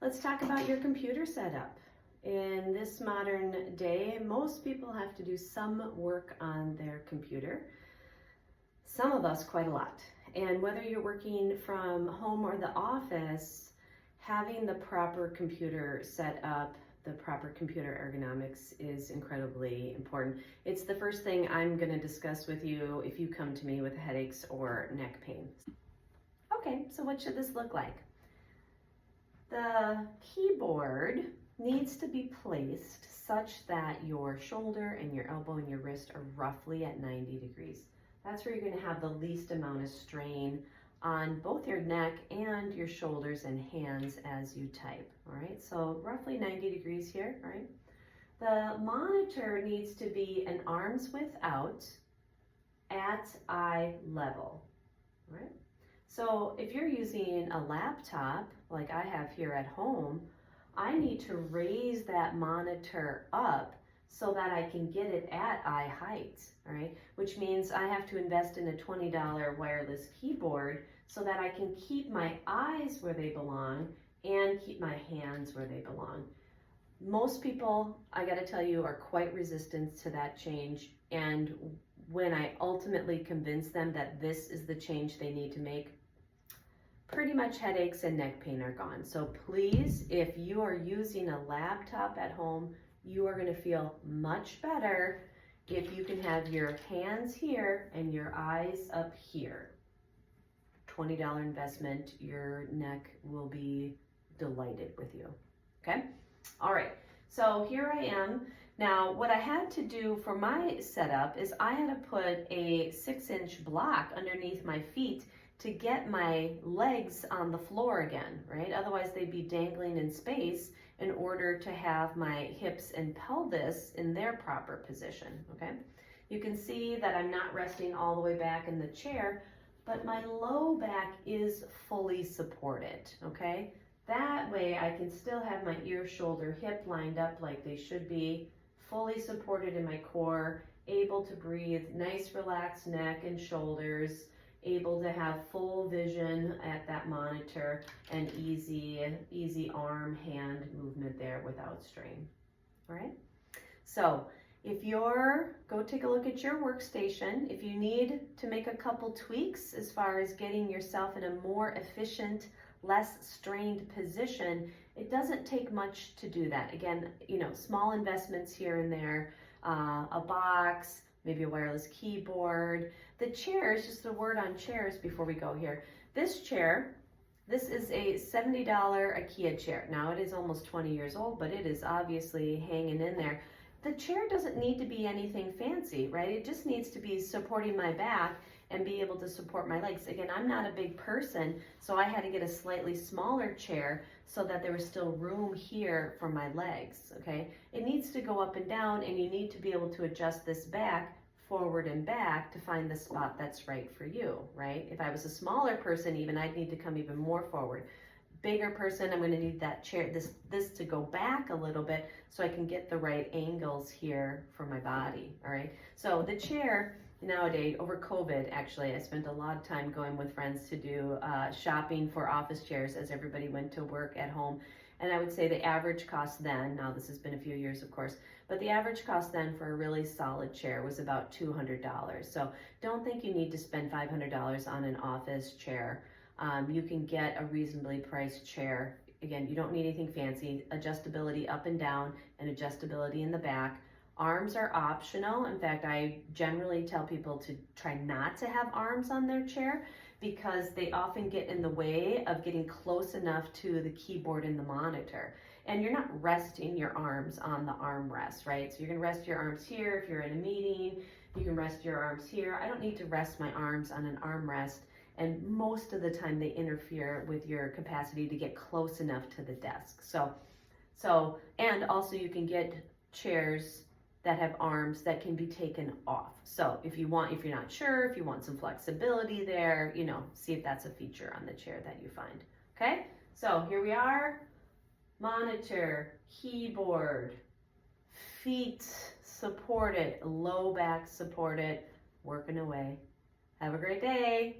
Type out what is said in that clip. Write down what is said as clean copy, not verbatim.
Let's talk about your computer setup. In this modern day, most people have to do some work on their computer. Some of us quite a lot. And whether you're working from home or the office, having the proper computer set up, the proper computer ergonomics is incredibly important. It's the first thing I'm going to discuss with you if you come to me with headaches or neck pain. Okay, so what should this look like? The keyboard needs to be placed such that your shoulder and your elbow and your wrist are roughly at 90 degrees. That's where you're going to have the least amount of strain on both your neck and your shoulders and hands as you type. All right, so roughly 90 degrees here. All right. The monitor needs to be an arm's width out at eye level. All right. So if you're using a laptop like I have here at home, I need to raise that monitor up so that I can get it at eye height, all right? Which means I have to invest in a $20 wireless keyboard so that I can keep my eyes where they belong and keep my hands where they belong. Most people, I gotta tell you, are quite resistant to that change, and when I ultimately convince them that this is the change they need to make, pretty much headaches and neck pain are gone. So please, if you are using a laptop at home, you are going to feel much better if you can have your hands here and your eyes up here. $20 investment, your neck will be delighted with you. Okay? All right, so here I am. Now, what I had to do for my setup is I had to put a 6-inch block underneath my feet to get my legs on the floor again, right? Otherwise they'd be dangling in space in order to have my hips and pelvis in their proper position, okay? You can see that I'm not resting all the way back in the chair, but my low back is fully supported, okay? That way I can still have my ear, shoulder, hip lined up like they should be, fully supported in my core, able to breathe, nice relaxed neck and shoulders, able to have full vision at that monitor and easy arm, hand movement there without strain. All right. So if go take a look at your workstation. If you need to make a couple tweaks as far as getting yourself in a more efficient, less strained position, it doesn't take much to do that. Again, small investments here and there, a box, maybe a wireless keyboard. The chairs, just a word on chairs before we go here. This chair, this is a $70 IKEA chair. Now it is almost 20 years old, but it is obviously hanging in there. The chair doesn't need to be anything fancy, right? It just needs to be supporting my back and be able to support my legs. Again, I'm not a big person, so I had to get a slightly smaller chair so that there was still room here for my legs, okay? It needs to go up and down, and you need to be able to adjust this back forward and back to find the spot that's right for you, right? If I was a smaller person even, I'd need to come even more forward. Bigger person, I'm going to need that chair, this to go back a little bit so I can get the right angles here for my body, all right? So the chair nowadays, over COVID, actually, I spent a lot of time going with friends to do shopping for office chairs as everybody went to work at home. And I would say the average cost then, now this has been a few years of course, but the average cost then for a really solid chair was about $200. So don't think you need to spend $500 on an office chair. You can get a reasonably priced chair. Again, you don't need anything fancy. Adjustability up and down and adjustability in the back. Arms are optional. In fact, I generally tell people to try not to have arms on their chair because they often get in the way of getting close enough to the keyboard and the monitor. And you're not resting your arms on the armrest, right? So you're gonna rest your arms here. If you're in a meeting, you can rest your arms here. I don't need to rest my arms on an armrest, and most of the time they interfere with your capacity to get close enough to the desk. And also you can get chairs that have arms that can be taken off. So if you're not sure, if you want some flexibility there, see if that's a feature on the chair that you find. Okay, so here we are, monitor, keyboard, feet supported, low back supported, working away. Have a great day.